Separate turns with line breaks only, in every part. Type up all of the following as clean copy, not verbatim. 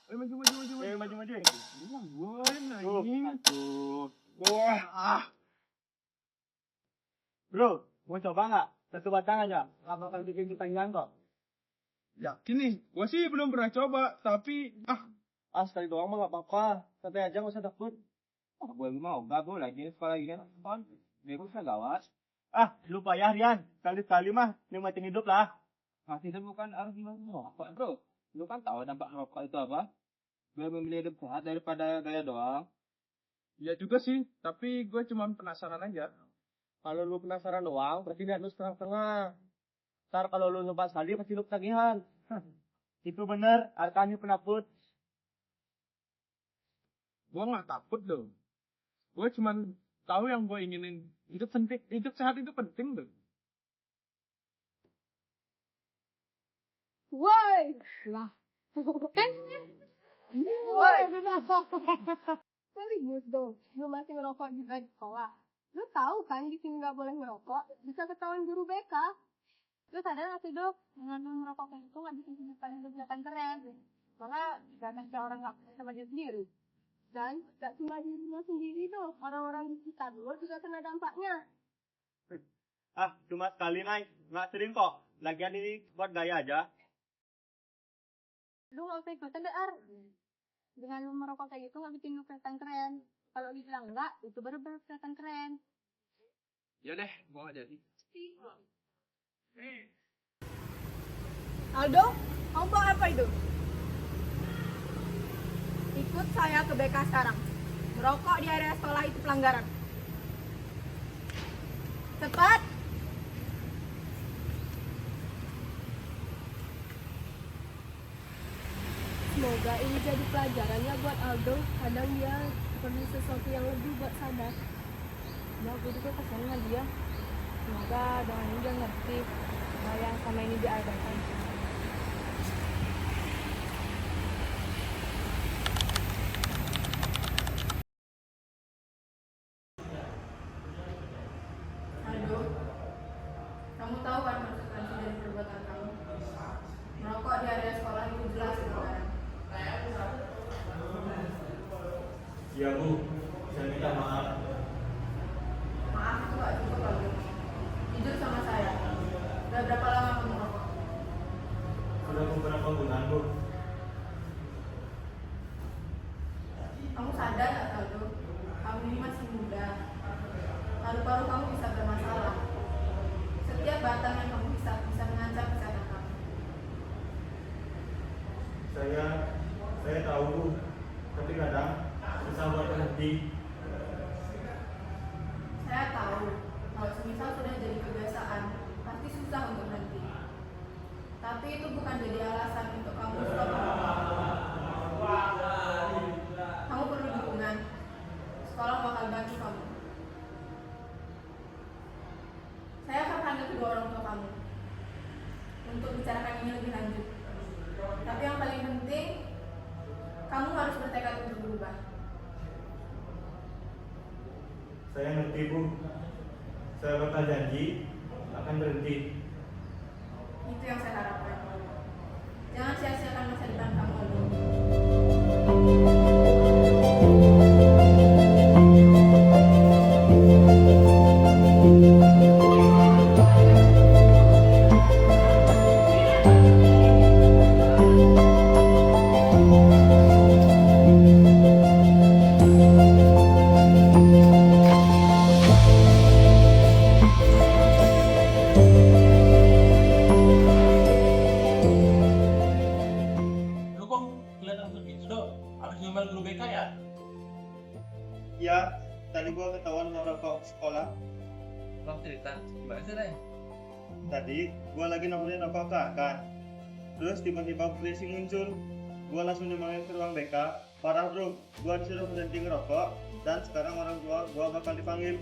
Maju.
Wah.
Bro, mau coba nggak? Satu batang aja. Nggak bakal bikin kita hilang kok.
Yakin nih, gua sih belum pernah coba, tapi
Sekali doang mah nggak apa-apa. Santai aja nggak usah takut.
Gue mau gabung lagi sekolah gini kan virusnya gawat.
Lupa ya Rian. Kali-kali mah nikmatin hidup lah.
Masih itu bukan harus merokok bro. Lu kan tahu dampak rokok itu apa? Gue memilih hidup sehat daripada gaya doang.
ya juga sih, tapi gue cuma penasaran aja.
Kalau lu penasaran doang, berarti lihat lu setengah-setengah. Ntar kalau lu nyoba sekali, pasti lu ketagihan. Itu bener, Arkani penakut.
Gue nggak takut dong. Gue cuma tahu yang gue inginin. Hidup sehat itu penting dong.
Woi, lah. Woi, serius dong. Lu masih merokok juga di sekolah. Lu tahu kan di sini nggak boleh merokok, bisa ketahuan guru BK. Lu sadar nggak sih dok, dengan lu merokok kayak itu nggak bikin kegiatan keren. Malah gak kasih orang nggak sama dia sendiri. Dan gak cuma dirinya sendiri tuh, orang-orang di sekitar lu juga kena dampaknya.
Cuma sekali naik. Nggak sering kok. Lagian ini buat gaya aja.
Lu nggak usah ikutan deh, Ar. Dengan lu merokok kayak gitu nggak bikin lu kelihatan keren. Kalau dibilang enggak, itu baru kelihatan keren.
Ya deh, gue nggak jadi.
Aldo, kamu bawa apa itu? Ikut saya ke BK sekarang. Merokok di area sekolah itu pelanggaran. Cepat!
Semoga ini jadi pelajarannya buat Aldo. Kadang dia perlu sesuatu yang lebih buat sadar. Ya, aku juga kasihan sama dia. Semoga dengan ini dia ngerti apa yang sama ini diadakan.
Aldo, kamu tahu kan konsekuensi dari perbuatan kamu? Merokok di area sekolah itu jelas pelanggaran.
Iya Bu, saya minta maaf.
Maaf itu gak cukup Aldo. Jujur sama saya. Udah berapa lama kamu merokok?
Sudah beberapa bulan Bu.
Kamu sadar gak Aldo? Kamu ini masih muda. Paru-paru kamu bisa bermasalah. Setiap batang yang kamu hisap bisa mengancam kesehatan kamu.
Saya tahu Bu, tapi kadang susah buat berhenti.
Saya tahu, kalau semisal sudah jadi kebiasaan, pasti susah untuk berhenti. Tapi itu bukan jadi alasan untuk kamu stop merokok. Kamu perlu dukungan. Sekolah bakal bantu kamu. Saya akan panggil kedua orang tua kamu untuk bicarakan ini lebih lanjut. Tapi yang paling penting, kamu harus bertekad untuk berubah.
Saya ngerti Bu. Saya bakal janji akan berhenti.
Itu yang saya harapkan. Jangan sia-siakan masa depan kamu, Aldo.
Lu kok kelihatan begitu dok? Habis ngomel guru BK ya?
Ya, tadi gua ketahuan ngerokok sekolah.
Bang cerita, gimana sih Ray?
Tadi gua lagi nemenin rokok ke Akan. Terus tiba-tiba polisi muncul. Gua langsung nyemangin ke ruang BK. Parah bro, gua disuruh berhenti ngerokok dan sekarang orang tua gua bakal dipanggil.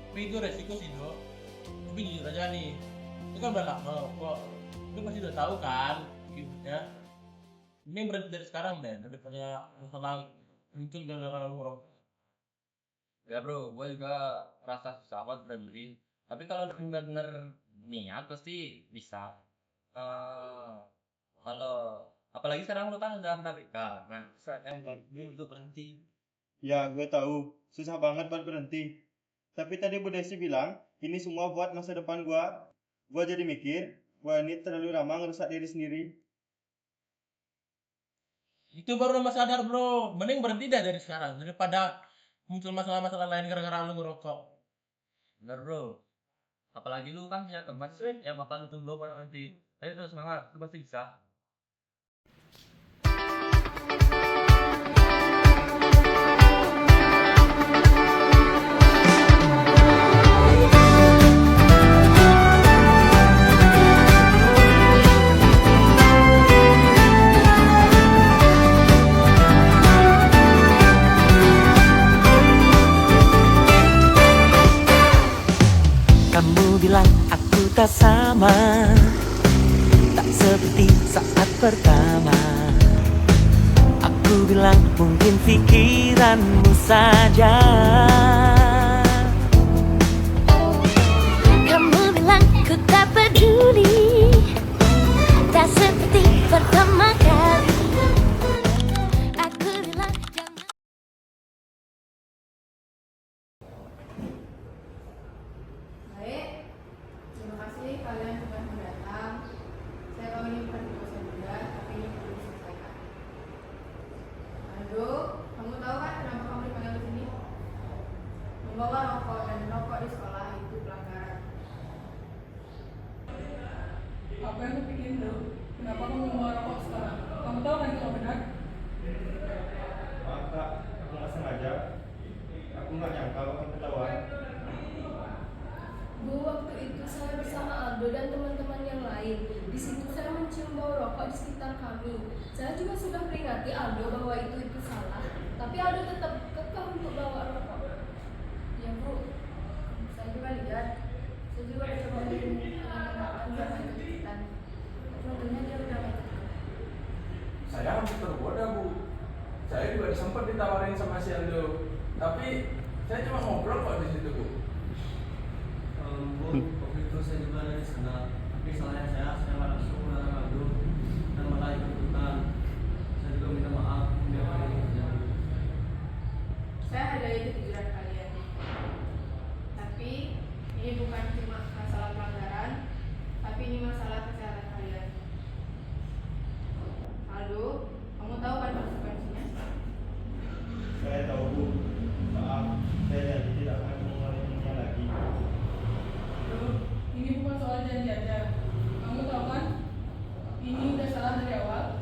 Tapi itu resiko sih dok. Tapi jujur aja nih, itu kan udah lama kok. Lu pasti udah tahu kan, ya. Ini berhenti dari sekarang deh, daripada masalah muncul gara-gara lu ngerokok.
Ya bro, gue juga rasa susah banget berhenti. Tapi kalau benar-benar niat pasti bisa. Kalau apalagi
apalagi sekarang lo kan udah KPK. Nah, saatnya untuk berhenti.
Ya, gue tahu. Susah banget buat berhenti. Tapi tadi Bu Desi bilang, ini semua buat masa depan gue. Gue jadi mikir, gue ini terlalu lama ngerusak diri sendiri.
Itu baru nama sadar bro. Mending berhenti dah dari sekarang daripada muncul masalah-masalah lain gara-gara lu ngerokok. Bener bro. Apalagi lu kan punya teman yang bakal nonton lu pada nanti. Ayo terus semangat, lu pasti bisa.
Kamu bilang aku tak sama, tak seperti saat pertama. Aku bilang mungkin pikiranmu saja.
Kamu bilang ku tak peduli, tak seperti pertama kali. Aku bilang jangan.
Baik, terima kasih kalian sudah datang. Saya tahu ini bukan tugas muda, tapi ini perlu diselesaikan. Aldo, kamu tahu kan kenapa kamu dipanggil ke sini? Membawa rokok dan merokok di sekolah itu pelanggaran.
Apa yang kepikirin lo? Kenapa kamu membawa rokok sekarang? Kamu tahu kan itu benar?
Maaf kak, aku nggak sengaja. Aku nggak nyangka akan ketahuan.
Bu, waktu itu saya bersama Aldo dan teman-teman yang lain. Di situ saya mencium bau rokok di sekitar kami. Saya juga sudah peringati Aldo bahwa itu salah, tapi Aldo tetap kekeh untuk bawa rokok.
Ya bu, saya juga lihat. Saya juga udah coba mengenalkan sama itu kejutan. Tapi untungnya dia udah nggak ikut.
Saya hampir tergoda bu. Saya juga sempat ditawarin sama si Aldo, tapi saya cuma ngobrol kok di situ bu.
Bu, waktu itu saya juga ada di sana, tapi salahnya saya malah langsung melarang Aldo dan malah ikut ikutan. Saya juga minta maaf biar hal ini terjadi.
Saya hargai kejujuran kalian. Tapi ini bukan cuma masalah pelanggaran, tapi ini masalah kesehatan kalian. Aldo, kamu tahu kan konsekuensinya?
Saya tahu Bu. Maaf, saya janji tidak akan mengulanginya lagi.
Loh, ini bukan soal janji aja. Kamu tahu kan? Ini udah salah dari awal.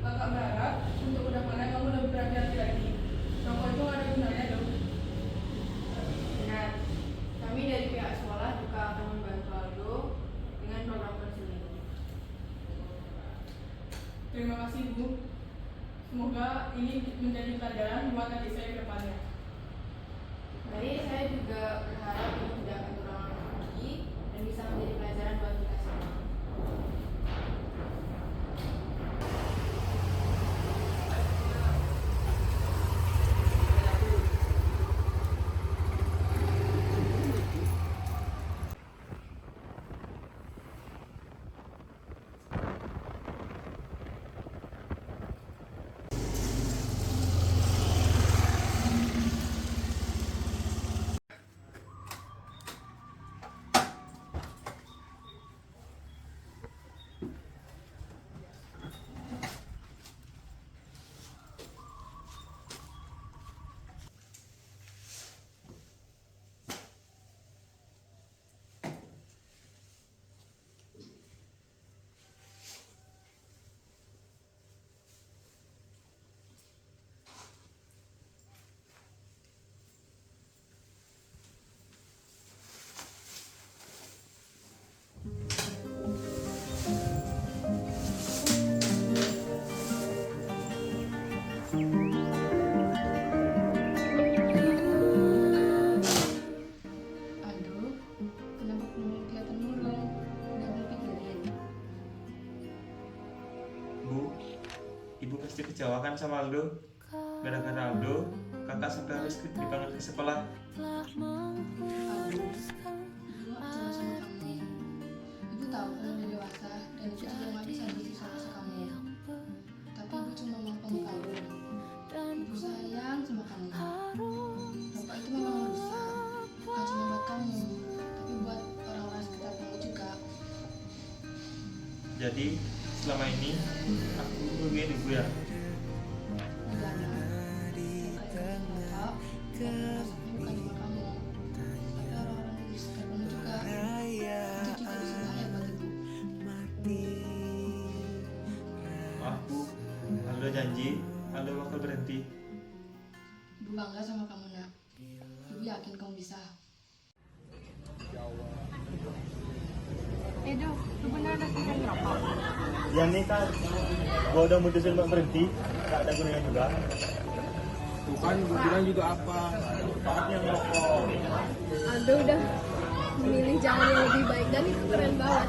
Kakak berharap untuk kedepannya kamu lebih berhati-hati lagi. Rokok itu nggak ada gunanya loh.
Benar. Kami dari pihak sekolah juga akan membantu Aldo dengan program konseling.
Terima kasih Bu. Semoga ini menjadi pelajaran buat adik saya ke depannya.
Baik, saya juga berharap ini tidak akan terulang lagi dan bisa menjadi pelajaran buat kita semua.
pasti kecewa kan sama Aldo. Gara-gara Aldo, kakak sampai harus dipanggil ke sekolah.
Ibu kecewa sama kamu. Ibu tahu kamu udah dewasa dan ibu juga gak bisa begitu sama kamu.
Jadi selama ini aku ngerugiin ibu ya.
Enggak ada. Bapak, bukan cuma kamu. Ada orang-orang di sekitar kamu juga. Itu juga bisa bahaya buat ibu.
Maaf Bu, Aldo janji Aldo bakal berhenti.
Ibu bangga sama kamu nak. Ibu yakin kamu bisa.
Edo, lu beneran udah selesai ngerokok?
Ya nih kan, gua udah mutusin buat berhenti, gak ada gunanya juga.
Tuh kan gue bilang juga apa? Saatnya ngerokok.
Aldo udah memilih jalan yang lebih baik dan itu keren banget.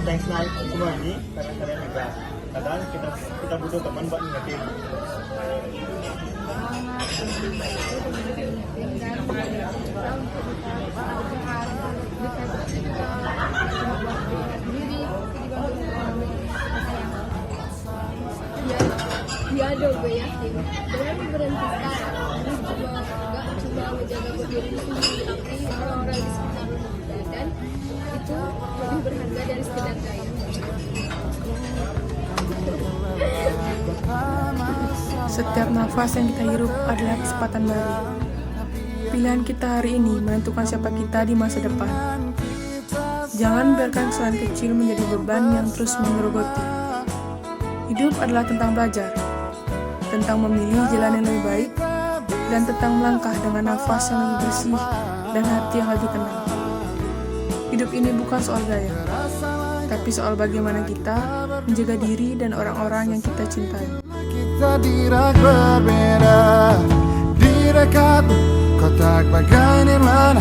Thanks Night, semua ini karena kalian juga. Kadang kita butuh teman buat ngingetin.
Iya dong, gue yakin. Dengan berhenti sekarang, lu cuma gak cuma menjaga buat diri lu sendiri, tapi orang-orang di sekitar lu juga. Dan itu lebih berharga dari sekedar gaya.
Setiap nafas yang kita hirup adalah kesempatan baru. Pilihan kita hari ini menentukan siapa kita di masa depan. Jangan biarkan kesalahan kecil menjadi beban yang terus menggerogoti. Hidup adalah tentang belajar, tentang memilih jalan yang lebih baik, dan tentang melangkah dengan nafas yang lebih bersih dan hati yang lebih tenang. Hidup ini bukan soal gaya, tapi soal bagaimana kita menjaga diri dan orang-orang yang kita cintai.
Kita dirak berbeda, di dekatmu kotak bagai nirwana,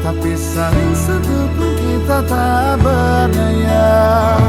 tapi saling sentuh pun kita tak berdaya.